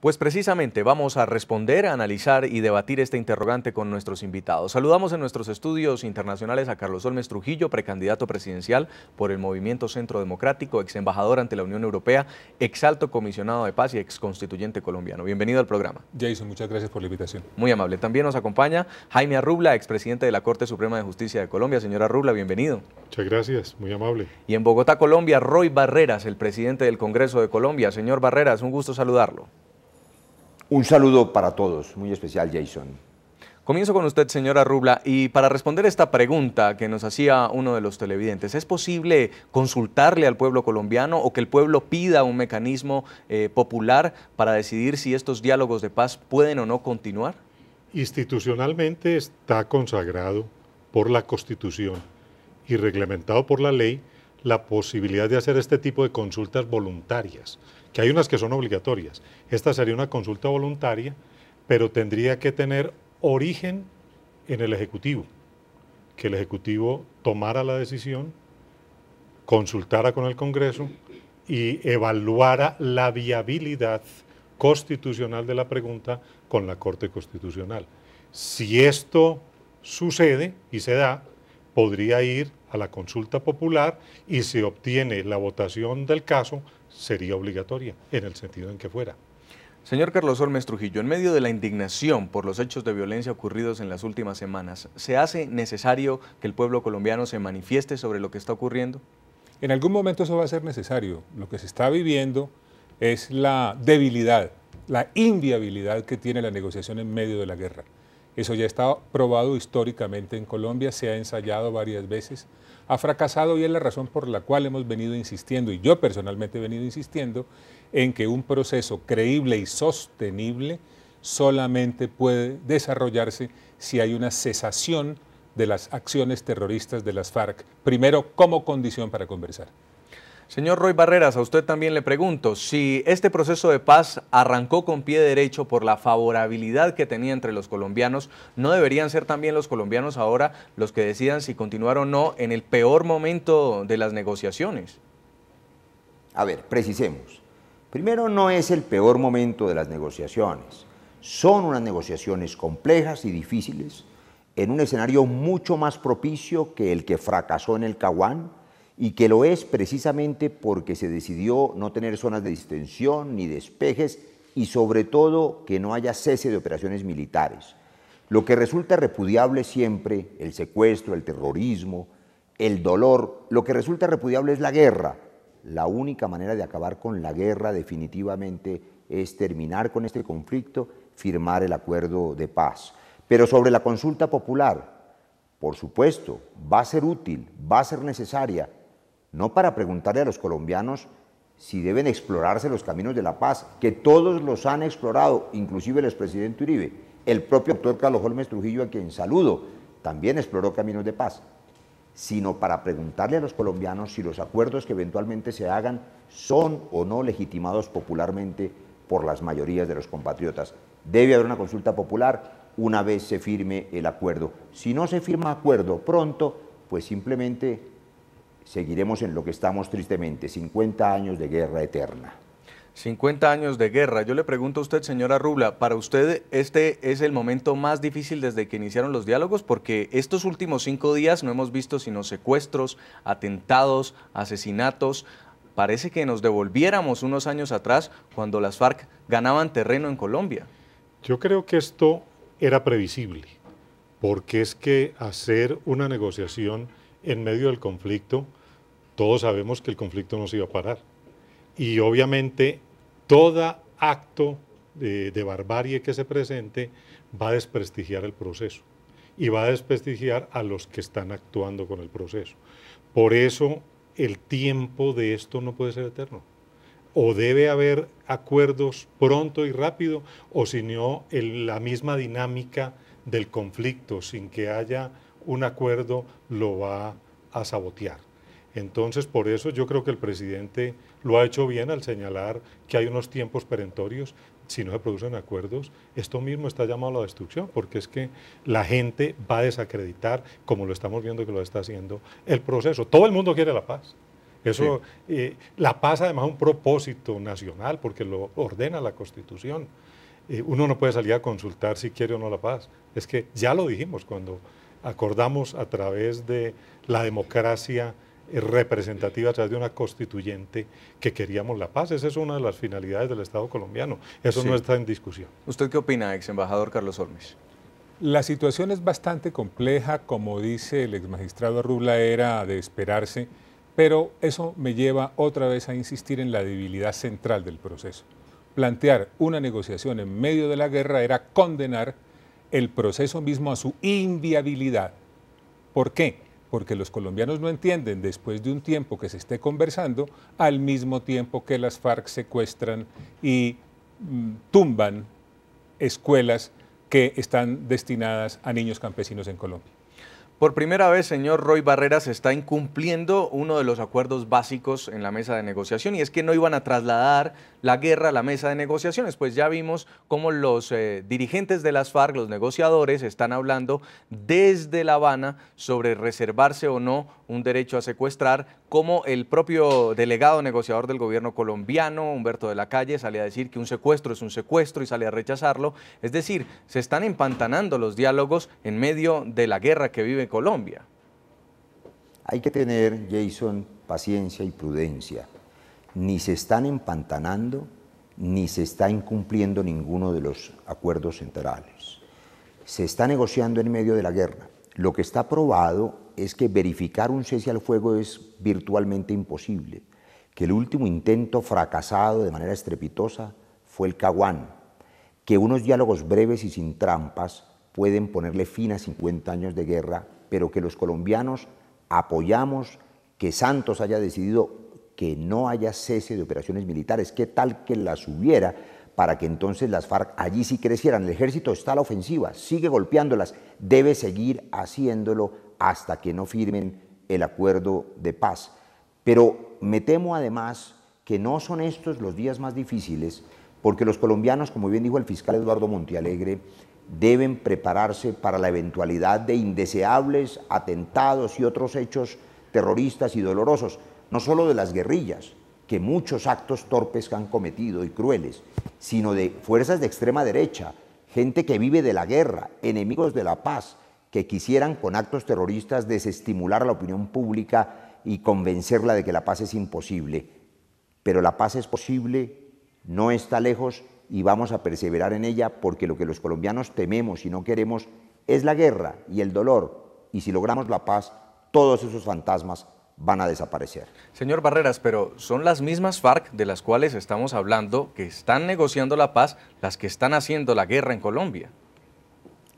Pues precisamente vamos a responder, a analizar y debatir este interrogante con nuestros invitados. Saludamos en nuestros estudios internacionales a Carlos Holmes Trujillo, precandidato presidencial por el Movimiento Centro Democrático, ex embajador ante la Unión Europea, ex alto comisionado de paz y ex constituyente colombiano. Bienvenido al programa. Jason, muchas gracias por la invitación. Muy amable. También nos acompaña Jaime Arrubla, expresidente de la Corte Suprema de Justicia de Colombia. Señor Arrubla, bienvenido. Muchas gracias, muy amable. Y en Bogotá, Colombia, Roy Barreras, el presidente del Congreso de Colombia. Señor Barreras, un gusto saludarlo. Un saludo para todos, muy especial, Jason. Comienzo con usted, señor Arrubla, y para responder esta pregunta que nos hacía uno de los televidentes, ¿es posible consultarle al pueblo colombiano o que el pueblo pida un mecanismo popular para decidir si estos diálogos de paz pueden o no continuar? Institucionalmente está consagrado por la Constitución y reglamentado por la ley la posibilidad de hacer este tipo de consultas voluntarias, que hay unas que son obligatorias. Esta sería una consulta voluntaria, pero tendría que tener origen en el Ejecutivo, que el Ejecutivo tomara la decisión, consultara con el Congreso y evaluara la viabilidad constitucional de la pregunta con la Corte Constitucional. Si esto sucede y se da, podría ir a la consulta popular y si obtiene la votación del caso, sería obligatoria, en el sentido en que fuera. Señor Carlos Holmes Trujillo, en medio de la indignación por los hechos de violencia ocurridos en las últimas semanas, ¿se hace necesario que el pueblo colombiano se manifieste sobre lo que está ocurriendo? En algún momento eso va a ser necesario. Lo que se está viviendo es la debilidad, la inviabilidad que tiene la negociación en medio de la guerra. Eso ya está probado históricamente en Colombia, se ha ensayado varias veces, ha fracasado y es la razón por la cual hemos venido insistiendo, y yo personalmente he venido insistiendo, en que un proceso creíble y sostenible solamente puede desarrollarse si hay una cesación de las acciones terroristas de las FARC, primero como condición para conversar. Señor Roy Barreras, a usted también le pregunto, si este proceso de paz arrancó con pie derecho por la favorabilidad que tenía entre los colombianos, ¿no deberían ser también los colombianos ahora los que decidan si continuar o no en el peor momento de las negociaciones? A ver, precisemos. Primero, no es el peor momento de las negociaciones. Son unas negociaciones complejas y difíciles en un escenario mucho más propicio que el que fracasó en el Caguán, y que lo es precisamente porque se decidió no tener zonas de distensión ni despejes y sobre todo que no haya cese de operaciones militares. Lo que resulta repudiable siempre, el secuestro, el terrorismo, el dolor, lo que resulta repudiable es la guerra. La única manera de acabar con la guerra definitivamente es terminar con este conflicto, firmar el acuerdo de paz. Pero sobre la consulta popular, por supuesto, va a ser útil, va a ser necesaria, no para preguntarle a los colombianos si deben explorarse los caminos de la paz, que todos los han explorado, inclusive el expresidente Uribe. El propio doctor Carlos Holmes Trujillo, a quien saludo, también exploró caminos de paz, sino para preguntarle a los colombianos si los acuerdos que eventualmente se hagan son o no legitimados popularmente por las mayorías de los compatriotas. Debe haber una consulta popular una vez se firme el acuerdo. Si no se firma acuerdo pronto, pues simplemente seguiremos en lo que estamos tristemente, 50 años de guerra eterna. 50 años de guerra. Yo le pregunto a usted, señora Arrubla, ¿para usted este es el momento más difícil desde que iniciaron los diálogos? Porque estos últimos 5 días no hemos visto sino secuestros, atentados, asesinatos. Parece que nos devolviéramos unos años atrás cuando las FARC ganaban terreno en Colombia. Yo creo que esto era previsible, porque es que hacer una negociación en medio del conflicto, todos sabemos que el conflicto no se iba a parar. Y obviamente todo acto de barbarie que se presente va a desprestigiar el proceso y va a desprestigiar a los que están actuando con el proceso. Por eso el tiempo de esto no puede ser eterno. O debe haber acuerdos pronto y rápido, o si no, la misma dinámica del conflicto, sin que haya un acuerdo, lo va a sabotear. Entonces, por eso yo creo que el presidente lo ha hecho bien al señalar que hay unos tiempos perentorios. Si no se producen acuerdos, esto mismo está llamado a la destrucción, porque es que la gente va a desacreditar, como lo estamos viendo que lo está haciendo, el proceso. Todo el mundo quiere la paz. Eso, la paz además es un propósito nacional porque lo ordena la Constitución. Uno no puede salir a consultar si quiere o no la paz. Es que ya lo dijimos cuando acordamos a través de la democracia representativa, a través de una constituyente, que queríamos la paz. Esa es una de las finalidades del Estado colombiano. Eso no está en discusión. ¿Usted qué opina, ex embajador Carlos Olmis? La situación es bastante compleja, como dice el exmagistrado Arrubla, era de esperarse, pero eso me lleva otra vez a insistir en la debilidad central del proceso. Plantear una negociación en medio de la guerra era condenar el proceso mismo a su inviabilidad. ¿Por qué? Porque los colombianos no entienden, después de un tiempo que se esté conversando, al mismo tiempo que las FARC secuestran y tumban escuelas que están destinadas a niños campesinos en Colombia. Por primera vez, señor Roy Barrera, se está incumpliendo uno de los acuerdos básicos en la mesa de negociación, y es que no iban a trasladar la guerra a la mesa de negociaciones. Pues ya vimos cómo los dirigentes de las FARC, los negociadores, están hablando desde La Habana sobre reservarse o no un derecho a secuestrar, como el propio delegado negociador del gobierno colombiano, Humberto de la Calle, sale a decir que un secuestro es un secuestro y sale a rechazarlo. Es decir, se están empantanando los diálogos en medio de la guerra que vive Colombia. Hay que tener, Jason, paciencia y prudencia. Ni se están empantanando, ni se está incumpliendo ninguno de los acuerdos centrales. Se está negociando en medio de la guerra. Lo que está probado es que verificar un cese al fuego es virtualmente imposible, que el último intento fracasado de manera estrepitosa fue el Caguán, que unos diálogos breves y sin trampas pueden ponerle fin a 50 años de guerra, pero que los colombianos apoyamos que Santos haya decidido que no haya cese de operaciones militares. ¿Qué tal que las hubiera para que entonces las FARC allí sí crecieran? El ejército está a la ofensiva, sigue golpeándolas, debe seguir haciéndolo hasta que no firmen el acuerdo de paz. Pero me temo además que no son estos los días más difíciles, porque los colombianos, como bien dijo el fiscal Eduardo Montealegre, deben prepararse para la eventualidad de indeseables atentados y otros hechos terroristas y dolorosos, no solo de las guerrillas, que muchos actos torpes han cometido y crueles, sino de fuerzas de extrema derecha, gente que vive de la guerra, enemigos de la paz, que quisieran con actos terroristas desestimular a la opinión pública y convencerla de que la paz es imposible. Pero la paz es posible, no está lejos, y vamos a perseverar en ella, porque lo que los colombianos tememos y no queremos es la guerra y el dolor, y si logramos la paz, todos esos fantasmas van a desaparecer. Señor Barreras, pero son las mismas FARC de las cuales estamos hablando, que están negociando la paz, las que están haciendo la guerra en Colombia.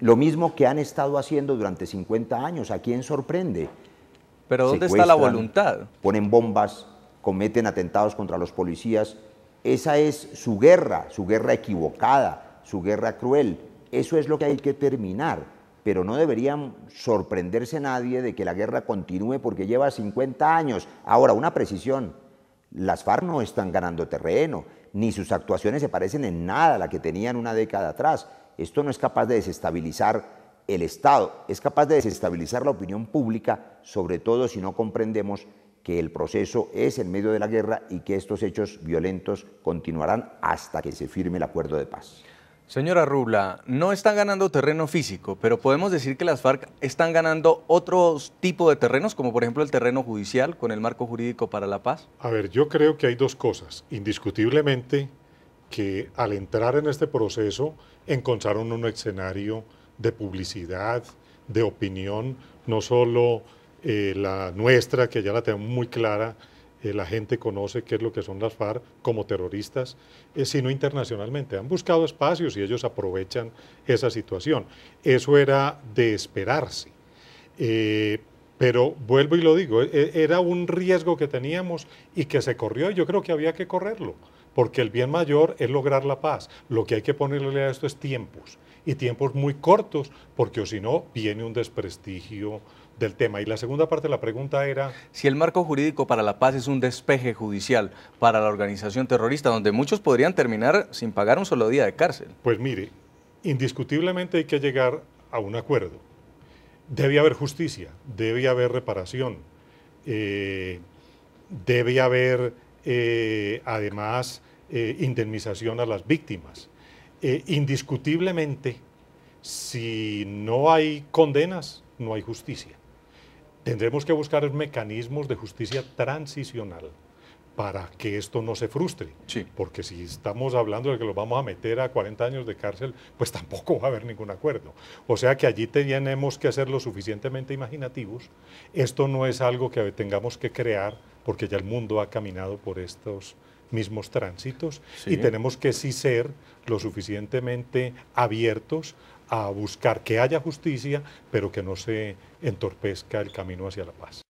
Lo mismo que han estado haciendo durante 50 años, ¿a quién sorprende? Pero ¿dónde está la voluntad? Ponen bombas, cometen atentados contra los policías. Esa es su guerra equivocada, su guerra cruel. Eso es lo que hay que terminar. Pero no deberían sorprenderse nadie de que la guerra continúe porque lleva 50 años. Ahora, una precisión, las FARC no están ganando terreno, ni sus actuaciones se parecen en nada a la que tenían una década atrás. Esto no es capaz de desestabilizar el Estado, es capaz de desestabilizar la opinión pública, sobre todo si no comprendemos que el proceso es en medio de la guerra y que estos hechos violentos continuarán hasta que se firme el acuerdo de paz. Señora Arrubla, no están ganando terreno físico, pero podemos decir que las FARC están ganando otros tipos de terrenos, como por ejemplo el terreno judicial con el marco jurídico para la paz. A ver, yo creo que hay dos cosas. Indiscutiblemente que al entrar en este proceso encontraron un escenario de publicidad, de opinión, no solo la nuestra, que ya la tenemos muy clara, la gente conoce qué es lo que son las FARC como terroristas, sino internacionalmente. Han buscado espacios y ellos aprovechan esa situación. Eso era de esperarse. Pero vuelvo y lo digo, era un riesgo que teníamos y que se corrió, y yo creo que había que correrlo, porque el bien mayor es lograr la paz. Lo que hay que ponerle a esto es tiempos, y tiempos muy cortos, porque o si no, viene un desprestigio del tema. Y la segunda parte de la pregunta era... Si el marco jurídico para la paz es un despeje judicial para la organización terrorista, donde muchos podrían terminar sin pagar un solo día de cárcel. Pues mire, indiscutiblemente hay que llegar a un acuerdo. Debe haber justicia, debe haber reparación. debe haber además indemnización a las víctimas. Indiscutiblemente, si no hay condenas, no hay justicia. Tendremos que buscar mecanismos de justicia transicional para que esto no se frustre. Sí. Porque si estamos hablando de que los vamos a meter a 40 años de cárcel, pues tampoco va a haber ningún acuerdo. O sea que allí tenemos que ser lo suficientemente imaginativos. Esto no es algo que tengamos que crear, porque ya el mundo ha caminado por estos mismos tránsitos, sí, y tenemos que sí ser lo suficientemente abiertos a buscar que haya justicia, pero que no se entorpezca el camino hacia la paz.